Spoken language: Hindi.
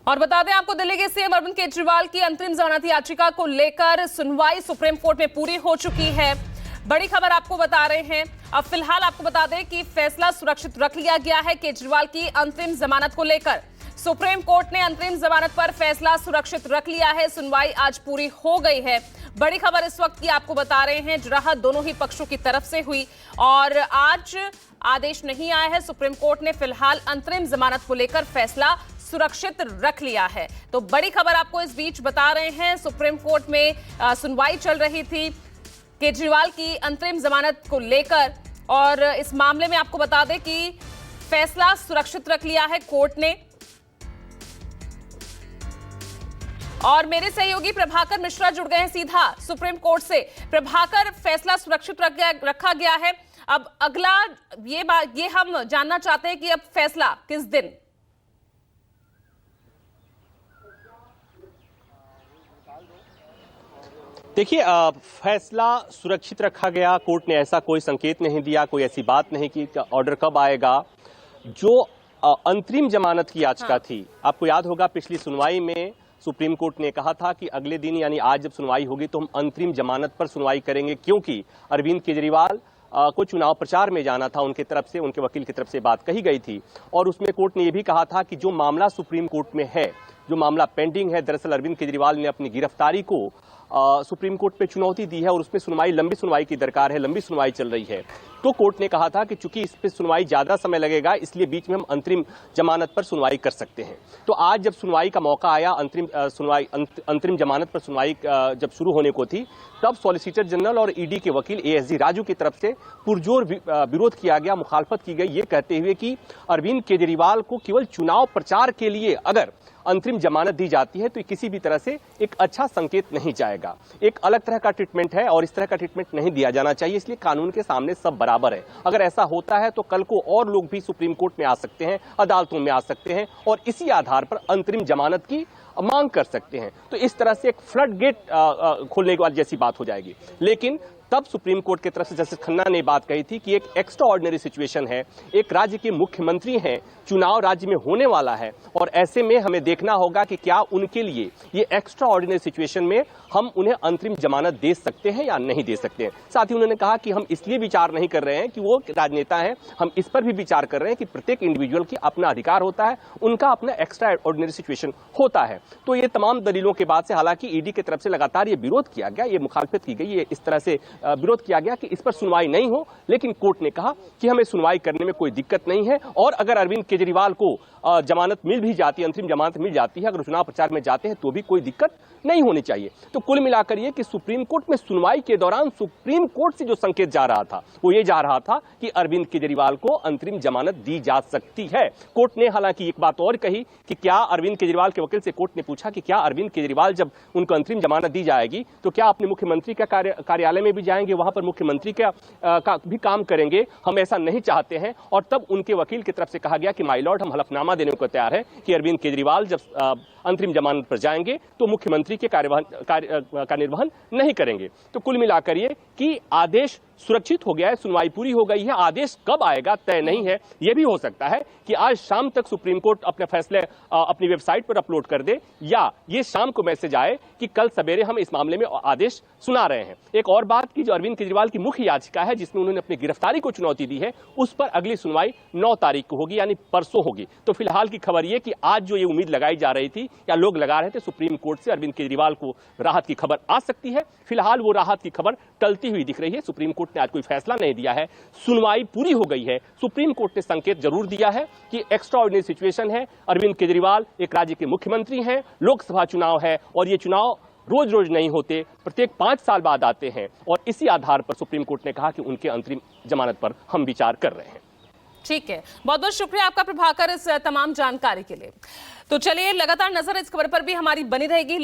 और बता दें आपको, दिल्ली के सीएम अरविंद केजरीवाल की अंतरिम जमानत याचिका को लेकर सुनवाई सुप्रीम कोर्ट में पूरी हो चुकी है। बड़ी खबर आपको बता रहे हैं। अब फिलहाल आपको बता दें कि फैसला सुरक्षित रख लिया गया है केजरीवाल की अंतरिम जमानत को लेकर। सुप्रीम कोर्ट ने अंतरिम जमानत पर फैसला सुरक्षित रख लिया है। सुनवाई आज पूरी हो गई है। बड़ी खबर इस वक्त की आपको बता रहे हैं, राहत दोनों ही पक्षों की तरफ से हुई और आज आदेश नहीं आया है। सुप्रीम कोर्ट ने फिलहाल अंतरिम जमानत को लेकर फैसला सुरक्षित रख लिया है। तो बड़ी खबर आपको इस बीच बता रहे हैं, सुप्रीम कोर्ट में सुनवाई चल रही थी केजरीवाल की अंतरिम जमानत को लेकर और इस मामले में आपको बता दें कि फैसला सुरक्षित रख लिया है कोर्ट ने। और मेरे सहयोगी प्रभाकर मिश्रा जुड़ गए हैं सीधा सुप्रीम कोर्ट से। प्रभाकर, फैसला सुरक्षित रखा गया है। अब अगला ये हम जानना चाहते हैं कि अब फैसला किस दिन? देखिए, फैसला सुरक्षित रखा गया। कोर्ट ने ऐसा कोई संकेत नहीं दिया, कोई ऐसी बात नहीं कि ऑर्डर कब आएगा। जो अंतरिम जमानत की याचिका थी, आपको याद होगा पिछली सुनवाई में सुप्रीम कोर्ट ने कहा था कि अगले दिन यानी आज जब सुनवाई होगी तो हम अंतरिम जमानत पर सुनवाई करेंगे, क्योंकि अरविंद केजरीवाल को चुनाव प्रचार में जाना था। उनके तरफ से, उनके वकील की तरफ से बात कही गई थी और उसमें कोर्ट ने यह भी कहा था कि जो मामला सुप्रीम कोर्ट में है, जो मामला पेंडिंग है, दरअसल अरविंद केजरीवाल ने अपनी गिरफ्तारी को सुप्रीम कोर्ट पे चुनौती दी है और उसमें सुनवाई, लंबी सुनवाई की दरकार है, लंबी सुनवाई चल रही है। तो कोर्ट ने कहा था कि चूंकि इस पे सुनवाई ज्यादा समय लगेगा, इसलिए बीच में हम अंतरिम जमानत पर सुनवाई कर सकते हैं। तो आज जब सुनवाई का मौका आया, अंतरिम जमानत पर सुनवाई जब शुरू होने को थी, तब सॉलिसिटर जनरल और ईडी के वकील एएसजी राजू की तरफ से पुरजोर विरोध किया गया, मुखालफत की गई, ये कहते हुए कि अरविंद केजरीवाल को केवल चुनाव प्रचार के लिए अगर अंतरिम जमानत दी जाती है तो किसी भी तरह से एक अच्छा संकेत नहीं जाएगा। एक अलग तरह का ट्रीटमेंट है और इस तरह का ट्रीटमेंट नहीं दिया जाना चाहिए। इसलिए कानून के सामने सब बराबर है। अगर ऐसा होता है तो कल को और लोग भी सुप्रीम कोर्ट में आ सकते हैं, अदालतों में आ सकते हैं और इसी आधार पर अंतरिम जमानत की मांग कर सकते हैं। तो इस तरह से एक फ्लड गेट खोलने के बाद जैसी बात हो जाएगी। लेकिन तब सुप्रीम कोर्ट की तरफ से जस्टिस खन्ना ने बात कही थी कि एक एक्स्ट्रा ऑर्डिनरी सिचुएशन है, एक राज्य के मुख्यमंत्री हैं, चुनाव राज्य में होने वाला है और ऐसे में हमें देखना होगा कि क्या उनके लिए ये एक्स्ट्रा ऑर्डिनरी सिचुएशन में हम उन्हें अंतरिम जमानत दे सकते हैं या नहीं दे सकते हैं। साथ ही उन्होंने कहा कि हम इसलिए विचार नहीं कर रहे हैं कि वो राजनेता हैं, हम इस पर भी विचार कर रहे हैं कि प्रत्येक इंडिविजुअल की अपना अधिकार होता है, उनका अपना एक्स्ट्रा ऑर्डिनरी सिचुएशन होता है। तो ये तमाम दलीलों के बाद से हालांकि ईडी की तरफ से लगातार ये विरोध किया गया, ये मुखालफत की गई, ये इस तरह से विरोध किया गया कि इस पर सुनवाई नहीं हो, लेकिन कोर्ट ने कहा कि हमें सुनवाई करने में कोई दिक्कत नहीं है और अगर अरविंद केजरीवाल को जमानत मिल भी जाती है, अंतरिम जमानत मिल जाती है, अगर चुनाव प्रचार में जाते हैं तो भी कोई दिक्कत नहीं होनी चाहिए। तो कुल मिलाकर ये कि सुप्रीम कोर्ट में सुनवाई के दौरान सुप्रीम कोर्ट से जो संकेत जा रहा था वो ये जा रहा था कि अरविंद केजरीवाल को अंतरिम जमानत दी जा सकती है। कोर्ट ने हालांकि एक बात और कही कि क्या अरविंद केजरीवाल के वकील से कोर्ट ने पूछा कि क्या अरविंद केजरीवाल जब उनको अंतरिम जमानत दी जाएगी तो क्या अपने मुख्यमंत्री का कार्यालय में भी जाएंगे, वहां पर मुख्यमंत्री का भी काम करेंगे? हम ऐसा नहीं चाहते हैं। और तब उनके वकील की तरफ से कहा गया कि माय लॉर्ड, हम हलफनामा देने को तैयार है कि अरविंद केजरीवाल जब अंतरिम जमानत पर जाएंगे तो मुख्यमंत्री के कार्यनिर्वहन नहीं करेंगे। तो कुल मिलाकर ये कि आदेश सुरक्षित हो गया है, सुनवाई पूरी हो गई है। आदेश कब आएगा तय नहीं है। यह भी हो सकता है कि आज शाम तक सुप्रीम कोर्ट अपने फैसले अपनी वेबसाइट पर अपलोड कर दे या ये शाम को मैसेज आए कि कल सवेरे हम इस मामले में आदेश सुना रहे हैं। एक और बात की, जो अरविंद केजरीवाल की मुख्य याचिका है जिसमें उन्होंने अपनी गिरफ्तारी को चुनौती दी है, उस पर अगली सुनवाई 9 तारीख को होगी, यानी परसों होगी। तो फिलहाल की खबर यह कि आज जो ये उम्मीद लगाई जा रही थी या लोग लगा रहे थे सुप्रीम कोर्ट से अरविंद केजरीवाल को राहत की खबर आ सकती है, फिलहाल वो राहत की खबर टलती हुई दिख रही है। सुप्रीम कोर्ट ने आज कोई फैसला नहीं दिया है, सुनवाई पूरी हो गई है। सुप्रीम कोर्ट ने संकेत जरूर दिया है कि एक्स्ट्रा ऑर्डिनरी सिचुएशन है, अरविंद केजरीवाल एक राज्य के मुख्यमंत्री हैं, लोकसभा चुनाव है और ये चुनाव रोज रोज नहीं होते, प्रत्येक 5 साल बाद आते हैं और इसी आधार पर सुप्रीम कोर्ट ने कहा कि उनके अंतरिम जमानत पर हम विचार कर रहे हैं। ठीक है, बहुत बहुत शुक्रिया आपका प्रभाकर इस तमाम जानकारी के लिए। तो चलिए, लगातार नजर इस खबर पर भी हमारी बनी रहेगी।